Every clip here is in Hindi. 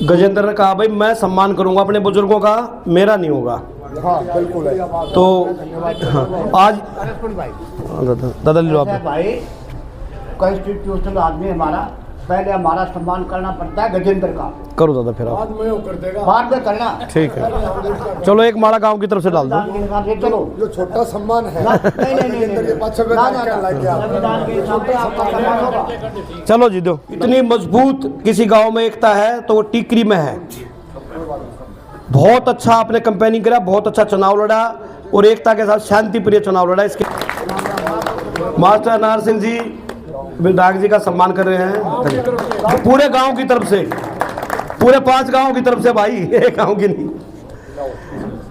गजेंद्र ने कहा भाई मैं सम्मान करूंगा अपने बुजुर्गों का, मेरा नहीं होगा। हाँ बिल्कुल है। तो हाँ, आज दादा ले लो आप। भाई कॉन्स्टिट्यूशनल आदमी हमारा, पहले हमारा सम्मान करना पड़ता है गजेंद्र का। करो दादा फिर आप, बाद में वो कर देगा, बाद में करना। ठीक है। चलो एक माला गांव की तरफ से डाल दो। चलो जो छोटा सम्मान है नहीं के पाछे में लाके आप संविधान के हिसाब से आपका सम्मान होगा। चलो जी दो। इतनी मजबूत किसी गांव में एकता है तो वो टीकरी में है। बहुत अच्छा आपने कैंपेनिंग करा, बहुत अच्छा चुनाव लड़ा और एकता के साथ शांति प्रिय चुनाव लड़ा। इसके मास्टर नार सिंह जी विधायक जी का सम्मान कर रहे हैं पूरे गांव की तरफ से, पूरे 5 गांव की तरफ से भाई, एक गांव की नहीं।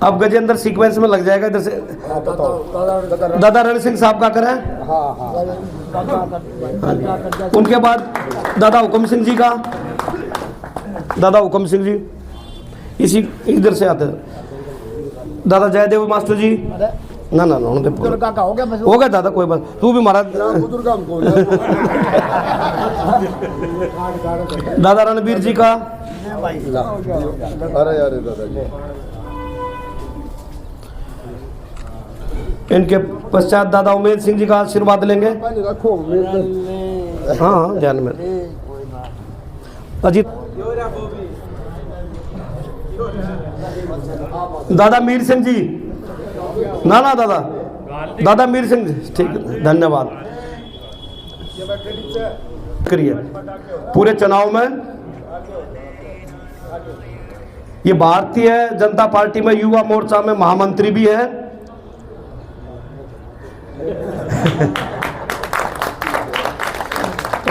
अब गजेंद्र सीक्वेंस में लग जाएगा इधर से। दादा रण सिंह साहब का करें, उनके बाद दादा हुक्म सिंह जी का, दादा हुक्म सिंह जी इसी इधर से आते हैं। दादा जयदेव मास्टर जी, ना ना ना हो गया दादा, कोई बात। तू भी महाराज दादा रणबीर जी का, अरे यार दादा जी, इनके पश्चात दादा उमेद सिंह जी का आशीर्वाद लेंगे। रखो हाँ हाँ ध्यान में। अजीत दादा मीर सिंह जी, ना ना दादा, दादा मीर सिंह जी, ठीक है, धन्यवाद। करिए पूरे चुनाव में ये भारतीय जनता पार्टी में युवा मोर्चा में महामंत्री भी है।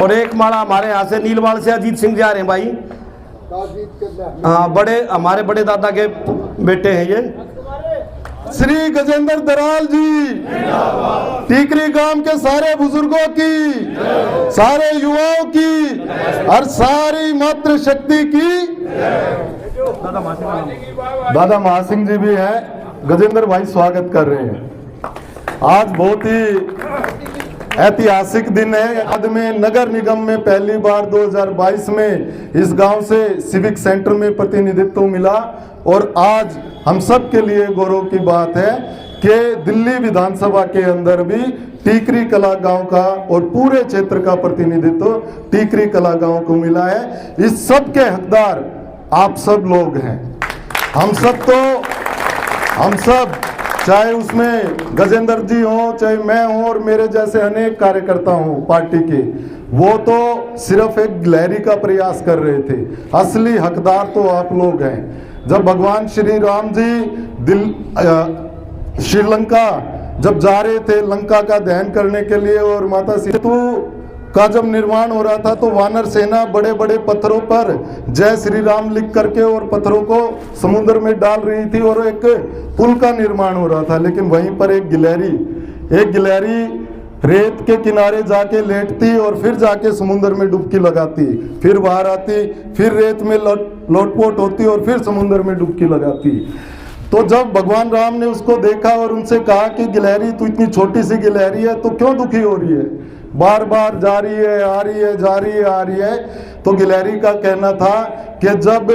और एक माला हमारे यहाँ से नीलवाड़ से अजीत सिंह जा रहे हैं भाई। हाँ, बड़े हमारे बड़े दादा के बेटे हैं ये। श्री गजेंद्र दराल जी, टीकरी गांव के सारे बुजुर्गों की, सारे युवाओं की और सारी मातृशक्ति की। दादा महासिंह जी भी हैं, गजेंद्र भाई स्वागत कर रहे हैं। आज बहुत ही ऐतिहासिक दिन है। बाद में नगर निगम में पहली बार 2022 में इस गांव से सिविक सेंटर में प्रतिनिधित्व मिला और आज हम सब के लिए गौरव की बात है कि दिल्ली विधानसभा के अंदर भी टीकरी कला गांव का और पूरे क्षेत्र का प्रतिनिधित्व टीकरी कला गांव को मिला है। इस सब के हकदार आप सब लोग हैं। हम सब चाहे उसमें गजेंद्र जी हो, चाहे मैं हूं और मेरे जैसे अनेक कार्यकर्ता हूं पार्टी के, वो तो सिर्फ एक गिलहरी का प्रयास कर रहे थे। असली हकदार तो आप लोग हैं। जब भगवान श्री राम जी श्रीलंका जब जा रहे थे लंका का दहन करने के लिए और माता सीता का जब निर्माण हो रहा था तो वानर सेना बड़े बड़े पत्थरों पर जय श्री राम लिख करके और पत्थरों को समुद्र में डाल रही थी और एक पुल का निर्माण हो रहा था। लेकिन वहीं पर एक गिलहरी रेत के किनारे जाके लेटती और फिर जाके समुद्र में डुबकी लगाती, फिर बाहर आती, फिर रेत में लोटपोट होती और फिर समुद्र में डुबकी लगाती। तो जब भगवान राम ने उसको देखा और उनसे कहा कि गिलहरी तू इतनी छोटी सी गिलहरी है तो क्यों दुखी हो रही है, बार बार जा रही है, आ रही है, जा रही है, आ रही है। तो गिलहरी का कहना था कि जब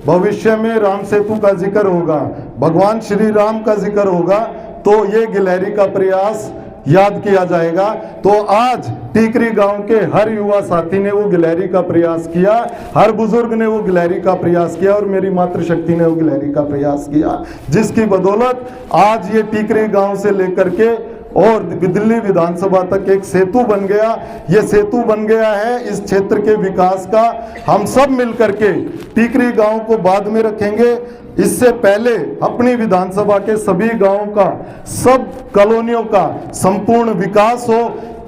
भविष्य में राम सेतु का जिक्र होगा, भगवान श्री राम का जिक्र होगा तो ये गिलहरी का प्रयास याद किया जाएगा। तो आज टीकरी गांव के हर युवा साथी ने वो गिलहरी का प्रयास किया, हर बुजुर्ग ने वो गिलहरी का प्रयास किया और मेरी मातृशक्ति ने वो गिलहरी का प्रयास किया, जिसकी बदौलत आज ये टीकरी गांव से लेकर के और दिल्ली विधानसभा तक एक सेतु बन गया। ये सेतु बन गया है इस क्षेत्र के विकास का। हम सब मिलकर के टीकरी गांव को बाद में रखेंगे। इससे पहले अपनी विधानसभा के सभी गांवों का, सब कॉलोनियों का संपूर्ण विकास हो,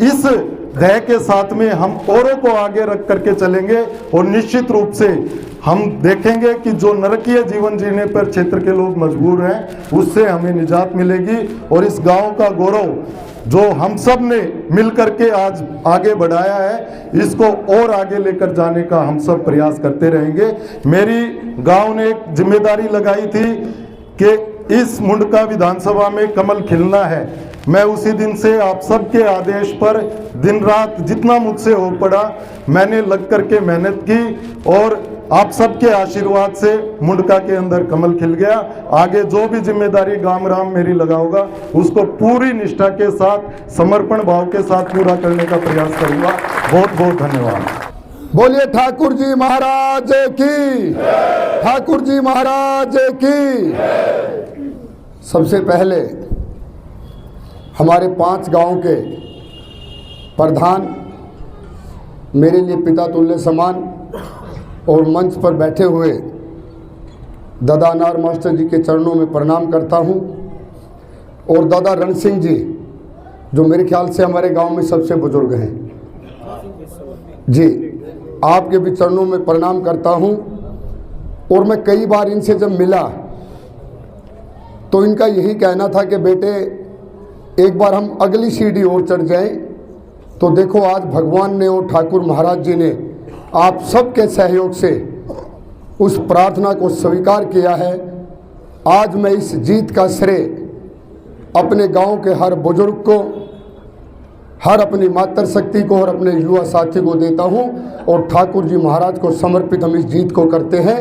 इस ध्येय के साथ में हम औरों को आगे रख करके चलेंगे और निश्चित रूप से हम देखेंगे कि जो नरकीय जीवन जीने पर क्षेत्र के लोग मजबूर हैं उससे हमें निजात मिलेगी और इस गांव का गौरव जो हम सब ने मिलकर के आज आगे बढ़ाया है इसको और आगे लेकर जाने का हम सब प्रयास करते रहेंगे। मेरी गांव ने एक जिम्मेदारी लगाई थी कि इस मुंडका विधानसभा में कमल खिलना है। मैं उसी दिन से आप सबके आदेश पर दिन रात जितना मुझसे हो पड़ा मैंने लग करके मेहनत की और आप सबके आशीर्वाद से मुंडका के अंदर कमल खिल गया। आगे जो भी जिम्मेदारी गांव राम मेरी लगाऊंगा उसको पूरी निष्ठा के साथ, समर्पण भाव के साथ पूरा करने का प्रयास करूंगा। बहुत बहुत धन्यवाद। बोलिए ठाकुर जी महाराज की, ठाकुर जी महाराज की। सबसे पहले हमारे 5 गांव के प्रधान, मेरे लिए पिता तुल्य समान, और मंच पर बैठे हुए दादा अनार मास्टर जी के चरणों में प्रणाम करता हूं, और दादा रण सिंह जी जो मेरे ख्याल से हमारे गांव में सबसे बुजुर्ग हैं जी, आपके भी चरणों में प्रणाम करता हूं। और मैं कई बार इनसे जब मिला तो इनका यही कहना था कि बेटे एक बार हम अगली सीढ़ी और चढ़ जाएं। तो देखो आज भगवान ने और ठाकुर महाराज जी ने आप सबके सहयोग से उस प्रार्थना को स्वीकार किया है। आज मैं इस जीत का श्रेय अपने गांव के हर बुजुर्ग को, हर अपनी मातृशक्ति को और अपने युवा साथी को देता हूं, और ठाकुर जी महाराज को समर्पित हम इस जीत को करते हैं।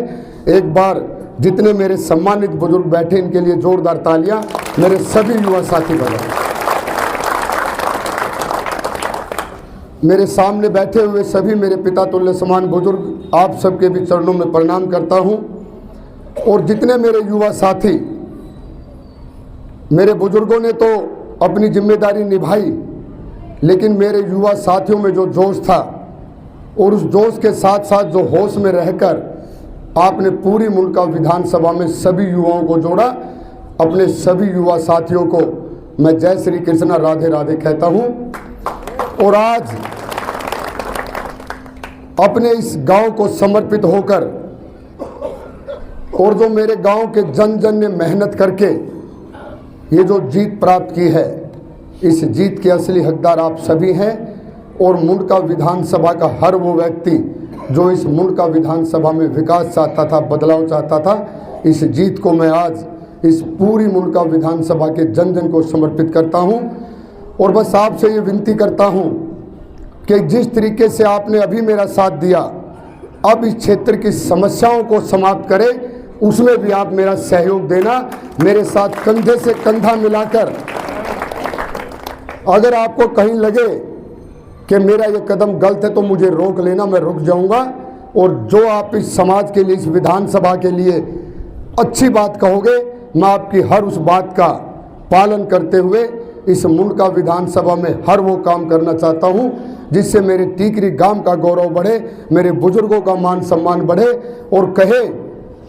एक बार जितने मेरे सम्मानित बुजुर्ग बैठे इनके लिए जोरदार तालियां। मेरे सभी युवा साथी बने, मेरे सामने बैठे हुए सभी मेरे पिता तुल्य समान बुजुर्ग, आप सबके भी चरणों में प्रणाम करता हूं। और जितने मेरे युवा साथी, मेरे बुजुर्गों ने तो अपनी जिम्मेदारी निभाई, लेकिन मेरे युवा साथियों में जो जोश था और उस जोश के साथ साथ जो होश में रहकर आपने पूरी मुंडका विधानसभा में सभी युवाओं को जोड़ा। अपने सभी युवा साथियों को मैं जय श्री कृष्णा राधे राधे कहता हूं। और आज अपने इस गांव को समर्पित होकर, और जो मेरे गांव के जन जन ने मेहनत करके ये जो जीत प्राप्त की है, इस जीत के असली हकदार आप सभी हैं। और मुंडका विधानसभा का हर वो व्यक्ति जो इस मुंडका विधानसभा में विकास चाहता था, बदलाव चाहता था, इस जीत को मैं आज इस पूरी मुंडका विधानसभा के जन जन को समर्पित करता हूं। और बस आपसे ये विनती करता हूं कि जिस तरीके से आपने अभी मेरा साथ दिया, अब इस क्षेत्र की समस्याओं को समाप्त करें, उसमें भी आप मेरा सहयोग देना। मेरे साथ कंधे से कंधा मिलाकर, अगर आपको कहीं लगे कि मेरा ये कदम गलत है तो मुझे रोक लेना, मैं रुक जाऊंगा। और जो आप इस समाज के लिए, इस विधानसभा के लिए अच्छी बात कहोगे, मैं आपकी हर उस बात का पालन करते हुए इस मुंडका विधानसभा में हर वो काम करना चाहता हूं जिससे मेरे टीकरी गांव का गौरव बढ़े, मेरे बुजुर्गों का मान सम्मान बढ़े, और कहे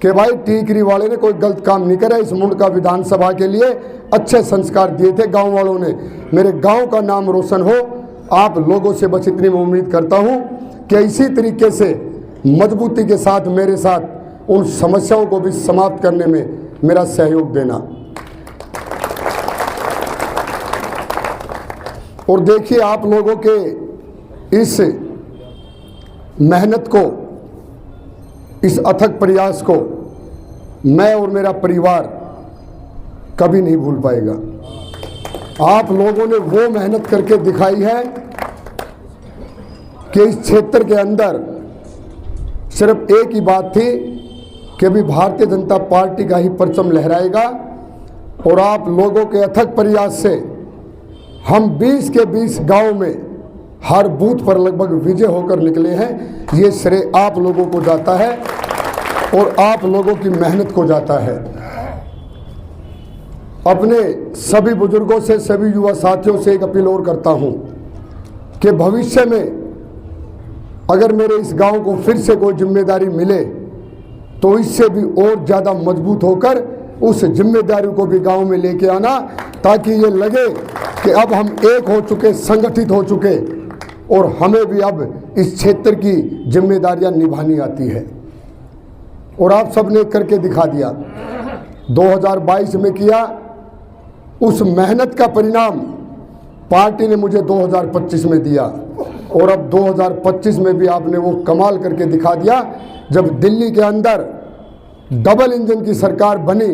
कि भाई टीकरी वाले ने कोई गलत काम नहीं करा, इस मुंडका विधानसभा के लिए अच्छे संस्कार दिए थे गांव वालों ने, मेरे गांव का नाम रोशन हो। आप लोगों से बस इतनी मैं उम्मीद करता हूं कि इसी तरीके से मजबूती के साथ मेरे साथ उन समस्याओं को भी समाप्त करने में मेरा सहयोग देना। और देखिए, आप लोगों के इस मेहनत को, इस अथक प्रयास को मैं और मेरा परिवार कभी नहीं भूल पाएगा। आप लोगों ने वो मेहनत करके दिखाई है कि इस क्षेत्र के अंदर सिर्फ एक ही बात थी कि अभी भारतीय जनता पार्टी का ही परचम लहराएगा। और आप लोगों के अथक प्रयास से हम 20 के 20 गांव में हर बूथ पर लगभग विजय होकर निकले हैं। ये श्रेय आप लोगों को जाता है और आप लोगों की मेहनत को जाता है। अपने सभी बुजुर्गों से, सभी युवा साथियों से एक अपील और करता हूं कि भविष्य में अगर मेरे इस गांव को फिर से कोई जिम्मेदारी मिले तो इससे भी और ज़्यादा मजबूत होकर उस जिम्मेदारी को भी गांव में लेके आना, ताकि ये लगे कि अब हम एक हो चुके, संगठित हो चुके, और हमें भी अब इस क्षेत्र की जिम्मेदारियां निभानी आती है। और आप सब ने करके दिखा दिया, 2022 में किया, उस मेहनत का परिणाम पार्टी ने मुझे 2025 में दिया। और अब 2025 में भी आपने वो कमाल करके दिखा दिया, जब दिल्ली के अंदर डबल इंजन की सरकार बनी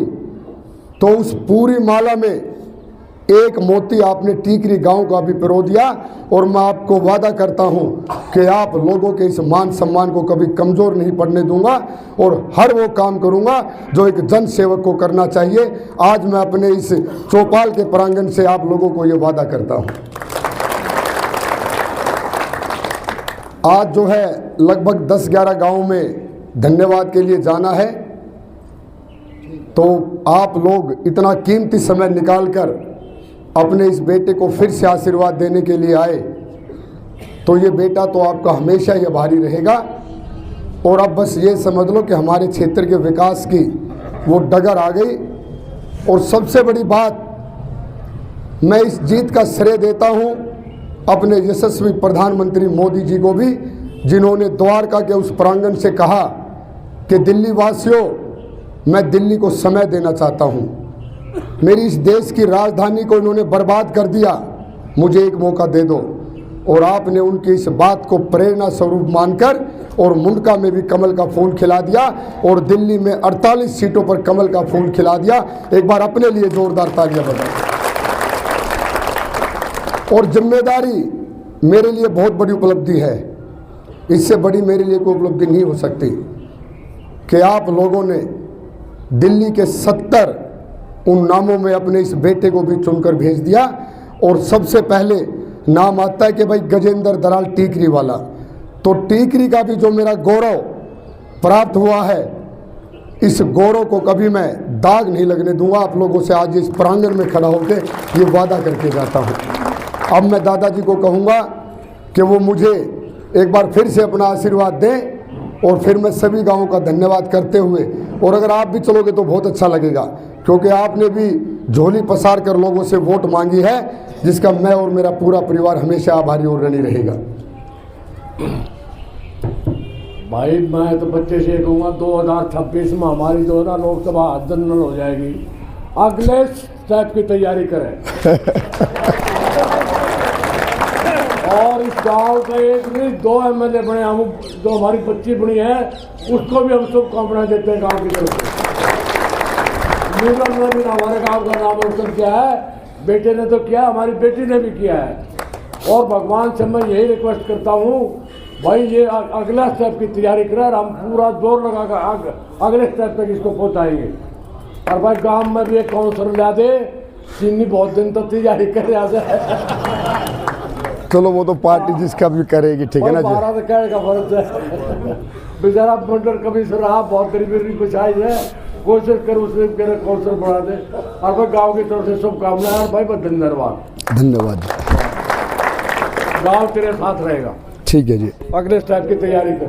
तो उस पूरी माला में एक मोती आपने टीकरी गांव का भी पिरो दिया। और मैं आपको वादा करता हूं कि आप लोगों के इस मान सम्मान को कभी कमज़ोर नहीं पड़ने दूंगा और हर वो काम करूंगा जो एक जन सेवक को करना चाहिए। आज मैं अपने इस चौपाल के प्रांगण से आप लोगों को ये वादा करता हूं। आज जो है लगभग 10-11 गाँव में धन्यवाद के लिए जाना है, तो आप लोग इतना कीमती समय निकालकर अपने इस बेटे को फिर से आशीर्वाद देने के लिए आए, तो ये बेटा तो आपका हमेशा ही आभारी रहेगा। और अब बस ये समझ लो कि हमारे क्षेत्र के विकास की वो डगर आ गई। और सबसे बड़ी बात, मैं इस जीत का श्रेय देता हूँ अपने यशस्वी प्रधानमंत्री मोदी जी को भी, जिन्होंने द्वारका के उस प्रांगण से कहा कि दिल्ली वासियों, मैं दिल्ली को समय देना चाहता हूँ, मेरी इस देश की राजधानी को इन्होंने बर्बाद कर दिया, मुझे एक मौका दे दो। और आपने उनकी इस बात को प्रेरणा स्वरूप मानकर और मुंडका में भी कमल का फूल खिला दिया और दिल्ली में 48 सीटों पर कमल का फूल खिला दिया। एक बार अपने लिए जोरदार तालियां बजाएं। और जिम्मेदारी मेरे लिए बहुत बड़ी उपलब्धि है, इससे बड़ी मेरे लिए कोई उपलब्धि नहीं हो सकती कि आप लोगों ने दिल्ली के 70 उन नामों में अपने इस बेटे को भी चुनकर भेज दिया। और सबसे पहले नाम आता है कि भाई गजेंद्र दराल टीकरी वाला। तो टीकरी का भी जो मेरा गौरव प्राप्त हुआ है, इस गौरव को कभी मैं दाग नहीं लगने दूंगा। आप लोगों से आज इस प्रांगण में खड़ा होकर ये वादा करके जाता हूँ। अब मैं दादाजी को कहूँगा कि वो मुझे एक बार फिर से अपना आशीर्वाद दें और फिर मैं सभी गाँवों का धन्यवाद करते हुए, और अगर आप भी चलोगे तो बहुत अच्छा लगेगा, क्योंकि आपने भी झोली पसार कर लोगों से वोट मांगी है, जिसका मैं और मेरा पूरा परिवार हमेशा आभारी और ऋणी रहेगा। भाई मैं तो बच्चे से कहूँगा 2026 में हमारी जो है ना लोकसभा जनरल हो जाएगी, अगले स्टेप की तैयारी करें। और इस गांव का एक नहीं 2 MLA बने, हम जो हमारी बच्ची बनी है उसको भी हम शुभकामनाएं देते हैं गांव की तरफ से। न्यूज़ ने भी हमारे गांव का नाम रोशन किया है, बेटे ने तो किया, हमारी बेटी ने भी किया है। और भगवान से मैं यही रिक्वेस्ट करता हूँ, भाई ये अगला स्टेप की तैयारी करें, हम पूरा जोर लगाकर अगले स्टेप तक इसको पहुँचाएंगे। और भाई गाँव में भी एक काउंसलर ला दे, चीनी बहुत दिन तक तैयारी कर रहा है। चलो वो तो पार्टी जिसका भी करेगी, ठीक है ना जी। हमारा तो कहने का फर्ज है, बेचारा मंडल कमिश्नर रहा, बहुत गरीबी कुछ आई है, कोशिश कर उसने काउंसलर बढ़ा दे। और भाई गाँव की तरफ से शुभकामनाएं। और भाई बहुत धन्यवाद। धन्यवाद। गाँव तेरे साथ रहेगा। ठीक है जी। अगले स्टेप की तैयारी कर।